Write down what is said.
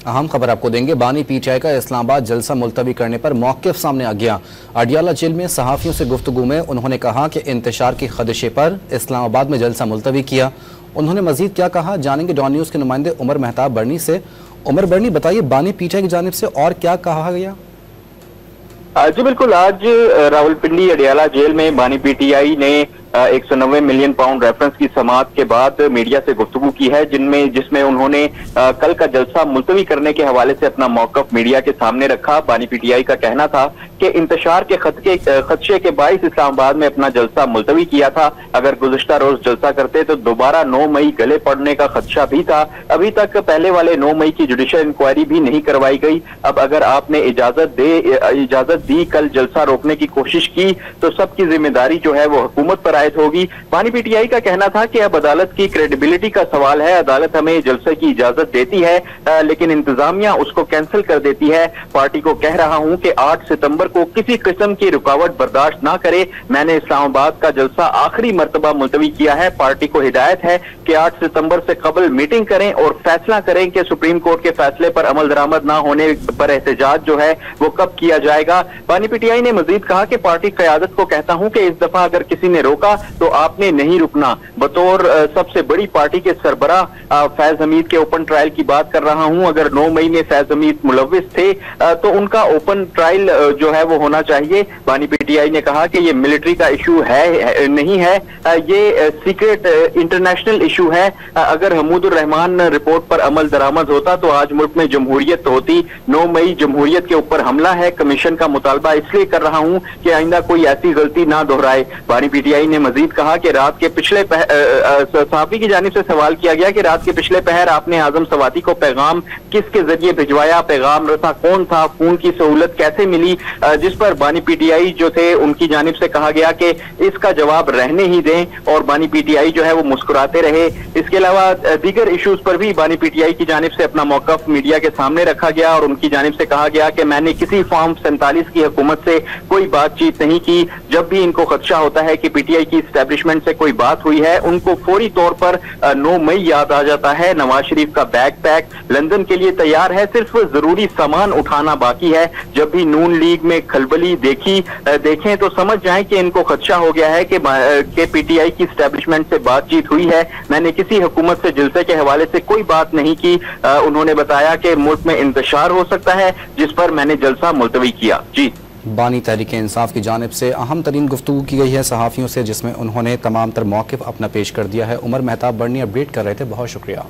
अहम खबर आपको देंगे। बानी पीटीआई का इस्लामाबाद जलसा मुलतवी करने पर मौक़िफ़ सामने आ गया। अडियाला जेल में सहाफ़ियों से गुफ्तगू में उन्होंने कहा कि इंतशार के खदशे पर इस्लामाबाद में जलसा मुलतवी किया। उन्होंने मजीद क्या कहा, जानेंगे डॉन न्यूज़ के नुमाइंदे उमर मेहताब बर्नी से। उमर बर्नी, बताइए बानी पीटीआई की जानिब से और क्या कहा गया? जी बिल्कुल, आज रावलपिंडी अडियाला जेल में बानी पीटीआई ने 190 मिलियन पाउंड रेफरेंस की समाअत के बाद मीडिया से गुफ्तगू की है, जिसमें उन्होंने कल का जलसा मुलतवी करने के हवाले से अपना मौक़िफ़ मीडिया के सामने रखा। बानी पीटीआई का कहना था कि इंतशार के खदशे के बाइस इस्लामाबाद में अपना जलसा मुलतवी किया था। अगर गुज़िश्ता रोज जलसा करते तो दोबारा 9 मई गले पड़ने का खदशा भी था। अभी तक पहले वाले 9 मई की जुडिशियल इंक्वायरी भी नहीं करवाई गई। अब अगर आपने इजाजत दी कल जलसा रोकने की कोशिश की तो सबकी जिम्मेदारी जो है वो हुकूमत पर होगी। बानी पीटीआई का कहना था कि अब अदालत की क्रेडिबिलिटी का सवाल है। अदालत हमें जलसे की इजाजत देती है लेकिन इंतजामिया उसको कैंसिल कर देती है। पार्टी को कह रहा हूं कि 8 सितंबर को किसी किस्म की रुकावट बर्दाश्त ना करे। मैंने इस्लामाबाद का जलसा आखिरी मर्तबा मुलतवी किया है। पार्टी को हिदायत है कि 8 सितंबर से कबल मीटिंग करें और फैसला करें कि सुप्रीम कोर्ट के फैसले पर अमल दरामद ना होने पर एहतजाज जो है वो कब किया जाएगा। बानी पीटीआई ने मजीद कहा कि पार्टी क़यादत को कहता हूं कि इस दफा अगर किसी ने रोका तो आपने नहीं रुकना। बतौर सबसे बड़ी पार्टी के सरबरा फैज हमीद के ओपन ट्रायल की बात कर रहा हूं। अगर 9 मई में फैज हमीद मुलव्विस थे तो उनका ओपन ट्रायल जो है वो होना चाहिए। बानी पीटीआई ने कहा कि ये मिलिट्री का इशू है नहीं है, ये सीक्रेट इंटरनेशनल इशू है। अगर हमूदुर रहमान रिपोर्ट पर अमल दरामद होता तो आज मुल्क में जमहूरियत होती। 9 मई जमहूरियत के ऊपर हमला है। कमीशन का मुतालबा इसलिए कर रहा हूं कि आइंदा कोई ऐसी गलती ना दोहराए। बानी पीटीआई ने मजीद कहा कि रात के पिछले सहाफी की जानिब से सवाल किया गया कि रात के पिछले पहर आपने आजम सवाती को पैगाम किसके जरिए भिजवाया, पैगाम रसा कौन था, खून की सहूलत कैसे मिली, जिस पर बानी पीटीआई जो थे उनकी जानिब से कहा गया कि इसका जवाब रहने ही दें और बानी पीटीआई जो है वो मुस्कुराते रहे। इसके अलावा दीगर इश्यूज पर भी बानी पीटीआई की जानिब से अपना मौक़िफ़ मीडिया के सामने रखा गया और उनकी जानिब से कहा गया कि मैंने किसी फॉर्म 47 की हुकूमत से कोई बातचीत नहीं की। जब भी इनको खदशा होता है कि पीटीआई की एस्टेब्लिशमेंट से कोई बात हुई है, उनको फौरी तौर पर 9 मई याद आ जाता है। नवाज शरीफ का बैग पैक लंदन के लिए तैयार है, सिर्फ जरूरी सामान उठाना बाकी है। जब भी नून लीग में खलबली देखें तो समझ जाएं कि इनको खदशा हो गया है कि पीटीआई की एस्टेब्लिशमेंट से बातचीत हुई है। मैंने किसी हुकूमत से जलसे के हवाले से कोई बात नहीं की। उन्होंने बताया कि मुल्क में इंतशार हो सकता है जिस पर मैंने जलसा मुलतवी किया। जी, बानी तहरीक इंसाफ की जानिब से अहम तरीन गुफ्तगू की गई है सहाफ़ियों से, जिसमें उन्होंने तमाम तर मौक़िफ़ अपना पेश कर दिया है। उमर मेहताब बर्नी अपडेट कर रहे थे, बहुत शुक्रिया।